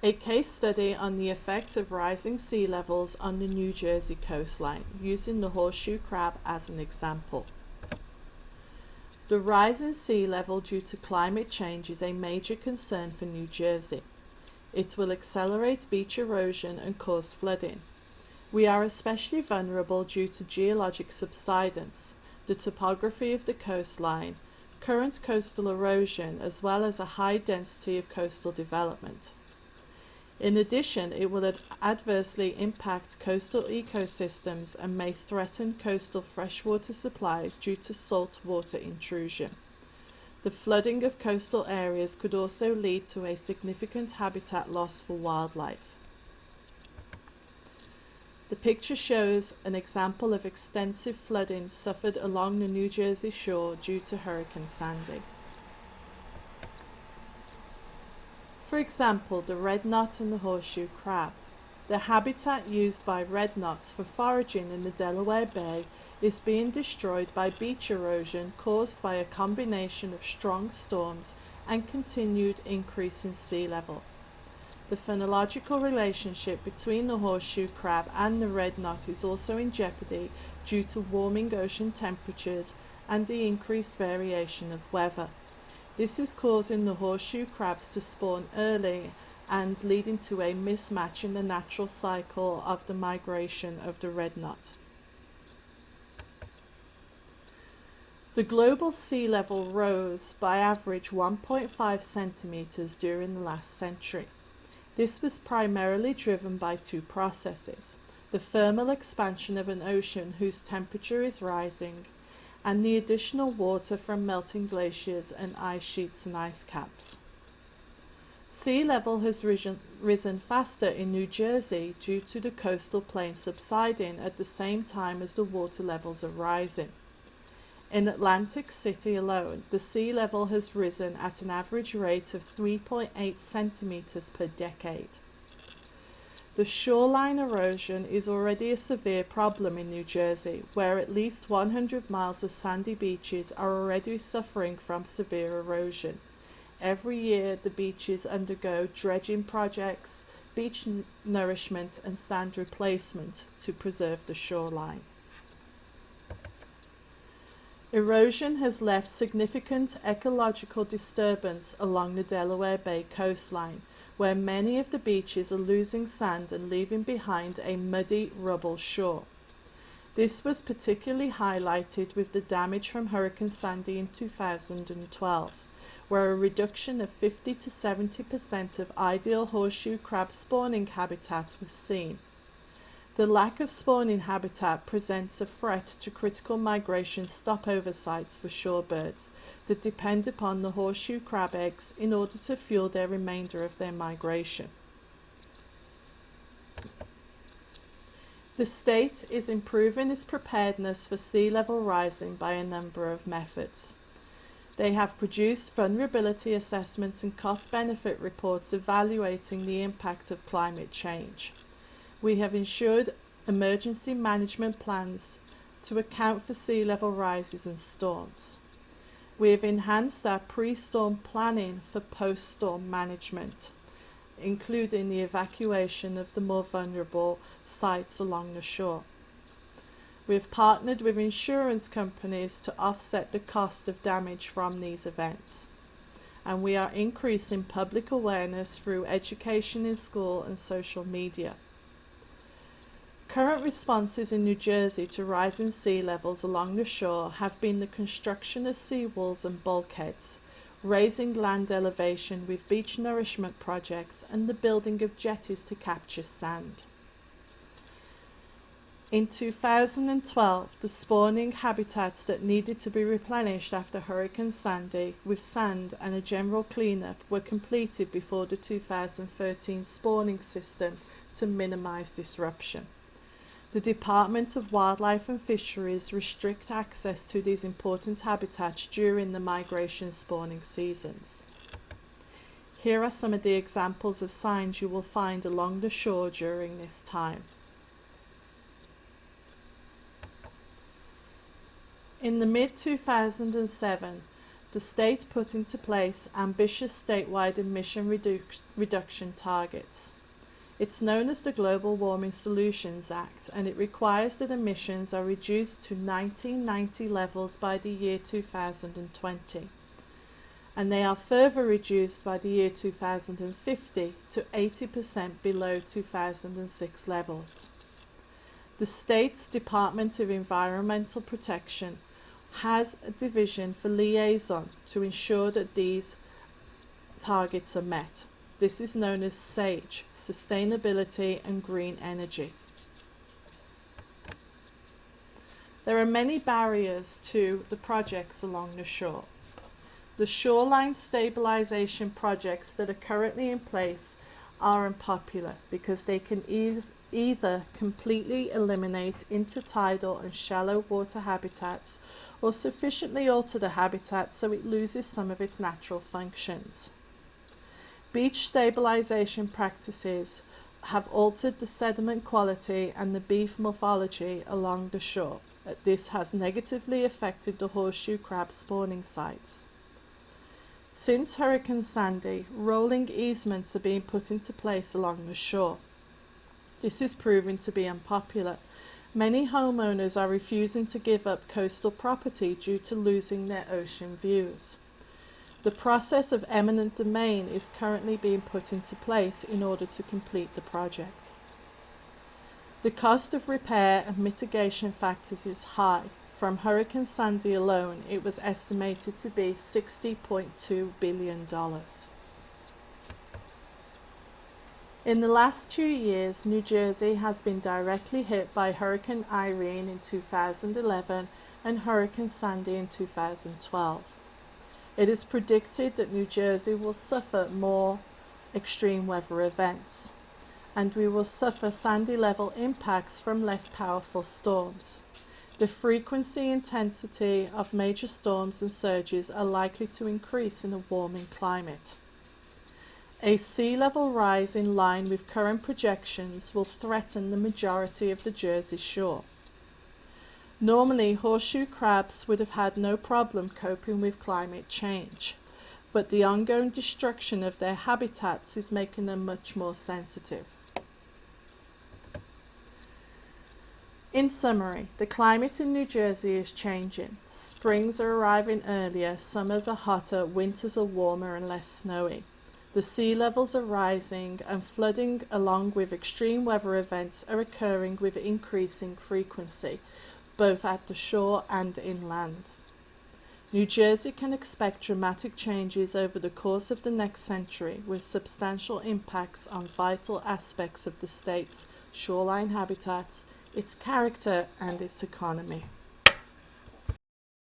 A case study on the effect of rising sea levels on the New Jersey coastline, using the horseshoe crab as an example. The rise in sea level due to climate change is a major concern for New Jersey. It will accelerate beach erosion and cause flooding. We are especially vulnerable due to geologic subsidence, the topography of the coastline, current coastal erosion, as well as a high density of coastal development. In addition, it will adversely impact coastal ecosystems and may threaten coastal freshwater supply due to saltwater intrusion. The flooding of coastal areas could also lead to a significant habitat loss for wildlife. The picture shows an example of extensive flooding suffered along the New Jersey shore due to Hurricane Sandy. For example, the red knot and the horseshoe crab. The habitat used by red knots for foraging in the Delaware Bay is being destroyed by beach erosion caused by a combination of strong storms and continued increase in sea level. The phenological relationship between the horseshoe crab and the red knot is also in jeopardy due to warming ocean temperatures and the increased variation of weather. This is causing the horseshoe crabs to spawn early and leading to a mismatch in the natural cycle of the migration of the red knot. The global sea level rose by average 1.5 centimeters during the last century. This was primarily driven by two processes: the thermal expansion of an ocean whose temperature is rising, and the additional water from melting glaciers and ice sheets and ice caps. Sea level has risen faster in New Jersey due to the coastal plain subsiding at the same time as the water levels are rising. In Atlantic City alone, the sea level has risen at an average rate of 3.8 centimeters per decade. The shoreline erosion is already a severe problem in New Jersey, where at least 100 miles of sandy beaches are already suffering from severe erosion. Every year, the beaches undergo dredging projects, beach nourishment, and sand replacement to preserve the shoreline. Erosion has left significant ecological disturbance along the Delaware Bay coastline, where many of the beaches are losing sand and leaving behind a muddy rubble shore. This was particularly highlighted with the damage from Hurricane Sandy in 2012, where a reduction of 50 to 70% of ideal horseshoe crab spawning habitat was seen. The lack of spawning habitat presents a threat to critical migration stopover sites for shorebirds that depend upon the horseshoe crab eggs in order to fuel their remainder of their migration. The state is improving its preparedness for sea level rising by a number of methods. They have produced vulnerability assessments and cost-benefit reports evaluating the impact of climate change. We have ensured emergency management plans to account for sea level rises and storms. We have enhanced our pre-storm planning for post-storm management, including the evacuation of the more vulnerable sites along the shore. We have partnered with insurance companies to offset the cost of damage from these events. And we are increasing public awareness through education in school and social media. Current responses in New Jersey to rising sea levels along the shore have been the construction of seawalls and bulkheads, raising land elevation with beach nourishment projects, and the building of jetties to capture sand. In 2012, the spawning habitats that needed to be replenished after Hurricane Sandy with sand and a general cleanup were completed before the 2013 spawning system to minimize disruption. The Department of Wildlife and Fisheries restrict access to these important habitats during the migration spawning seasons. Here are some of the examples of signs you will find along the shore during this time. In the mid-2007, the state put into place ambitious statewide emission reduction targets. It's known as the Global Warming Solutions Act, and it requires that emissions are reduced to 1990 levels by the year 2020, and they are further reduced by the year 2050 to 80% below 2006 levels. The state's Department of Environmental Protection has a division for liaison to ensure that these targets are met. This is known as SAGE, Sustainability and Green Energy. There are many barriers to the projects along the shore. The shoreline stabilization projects that are currently in place are unpopular because they can either completely eliminate intertidal and shallow water habitats or sufficiently alter the habitat so it loses some of its natural functions. Beach stabilization practices have altered the sediment quality and the beef morphology along the shore. This has negatively affected the horseshoe crab spawning sites. Since Hurricane Sandy, rolling easements are being put into place along the shore. This is proving to be unpopular. Many homeowners are refusing to give up coastal property due to losing their ocean views. The process of eminent domain is currently being put into place in order to complete the project. The cost of repair and mitigation factors is high. From Hurricane Sandy alone, it was estimated to be $60.2 billion. In the last 2 years, New Jersey has been directly hit by Hurricane Irene in 2011 and Hurricane Sandy in 2012. It is predicted that New Jersey will suffer more extreme weather events, and we will suffer Sandy-level impacts from less powerful storms. The frequency and intensity of major storms and surges are likely to increase in a warming climate. A sea level rise in line with current projections will threaten the majority of the Jersey shore. Normally, horseshoe crabs would have had no problem coping with climate change, but the ongoing destruction of their habitats is making them much more sensitive. In summary, the climate in New Jersey is changing. Springs are arriving earlier, summers are hotter, winters are warmer and less snowy. The sea levels are rising, and flooding along with extreme weather events are occurring with increasing frequency, both at the shore and inland. New Jersey can expect dramatic changes over the course of the next century, with substantial impacts on vital aspects of the state's shoreline habitats, its character, and its economy.